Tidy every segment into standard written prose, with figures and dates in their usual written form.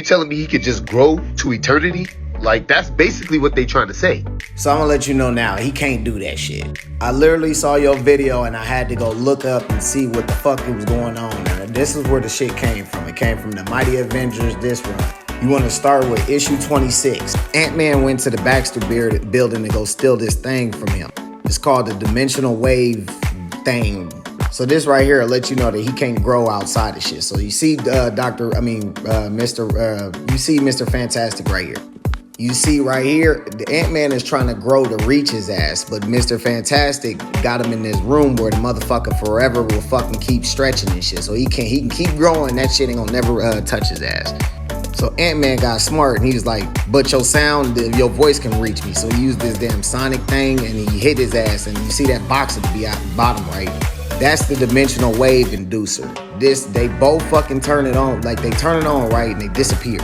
You telling me he could just grow to eternity? Like, that's basically what they trying to say. So I'm gonna let you know now, he can't do that shit. I literally saw your video and I had to go look up and see what the fuck was going on. And this is where the shit came from. It came from the Mighty Avengers this run. You want to start with issue 26. Ant-Man went to the Baxter building to go steal this thing from him. It's called the Dimensional Wave thing. So this right here will let you know that he can't grow outside of shit. So you see you see Mr. Fantastic right here. You see right here, the Ant-Man is trying to grow to reach his ass, but Mr. Fantastic got him in this room where the motherfucker forever will fucking keep stretching and shit. So he can keep growing, that shit ain't gonna never touch his ass. So Ant-Man got smart and he was like, but your your voice can reach me. So he used this damn sonic thing and he hit his ass, and you see that box at the bottom right? That's the dimensional wave inducer. They both fucking turn it on, like they turn it on right and they disappear.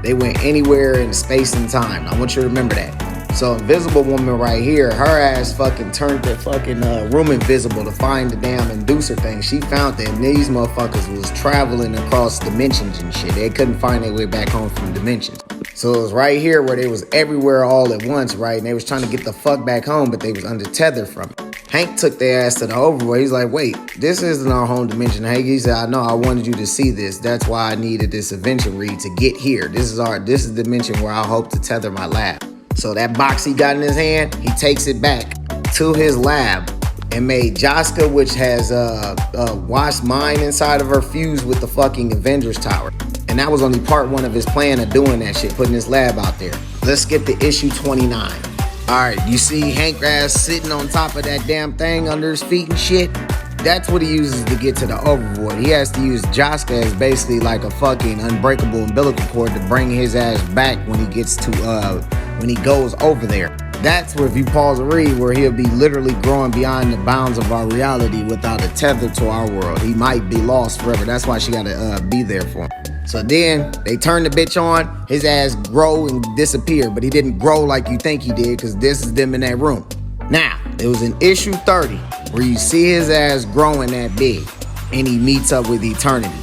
They went anywhere in space and time. I want you to remember that. So Invisible Woman right here, her ass fucking turned the fucking room invisible to find the damn inducer thing. She found that, and these motherfuckers was traveling across dimensions and shit. They couldn't find their way back home from dimensions. So it was right here where they was everywhere all at once, right? And they was trying to get the fuck back home, but they was under tether from it. Hank took their ass to the overworld. He's like, wait, this isn't our home dimension, Hank. He said, I know, I wanted you to see this. That's why I needed this Avenger read to get here. This is the dimension where I hope to tether my lab. So that box he got in his hand, he takes it back to his lab and made Jaska, which has Wasp's mind inside of her, fused with the fucking Avengers Tower. And that was only part one of his plan of doing that shit, putting his lab out there. Let's skip to issue 29. All right, you see Hank ass sitting on top of that damn thing under his feet and shit? That's what he uses to get to the overworld. He has to use Jaska as basically like a fucking unbreakable umbilical cord to bring his ass back when he gets to, when he goes over there. That's where, if you pause and read, where he'll be literally growing beyond the bounds of our reality without a tether to our world. He might be lost forever. That's why she gotta be there for him. So then they turn the bitch on, his ass grow and disappear, but he didn't grow like you think he did, because this is them in that room. Now, it was in issue 30 where you see his ass growing that big and he meets up with Eternity.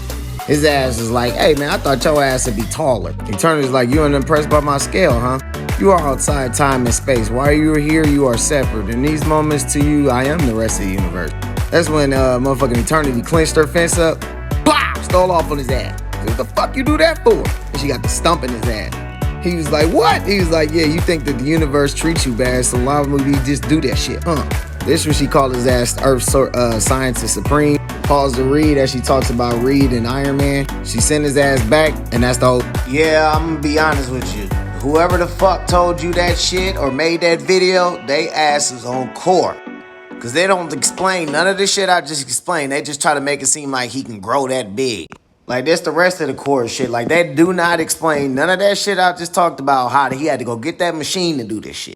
His ass is like, hey man, I thought your ass would be taller. Eternity's like, you unimpressed by my scale, huh? You are outside time and space. While you are here, you are separate. In these moments to you, I am the rest of the universe. That's when motherfucking Eternity clenched her fence up, blah, stole off on his ass. What the fuck you do that for? And she got the stump in his ass. He was like, what? He was like, yeah, you think that the universe treats you bad, so why would we just do that shit? This is what she called his ass Earth Scientist Supreme. Pause to Reed as she talks about Reed and Iron Man. She sent his ass back, and that's the whole, yeah, I'm gonna be honest with you. Whoever the fuck told you that shit or made that video, they asses on court. Because they don't explain none of the shit I just explained. They just try to make it seem like he can grow that big. Like, that's the rest of the core shit. Like, they do not explain none of that shit I just talked about, how he had to go get that machine to do this shit.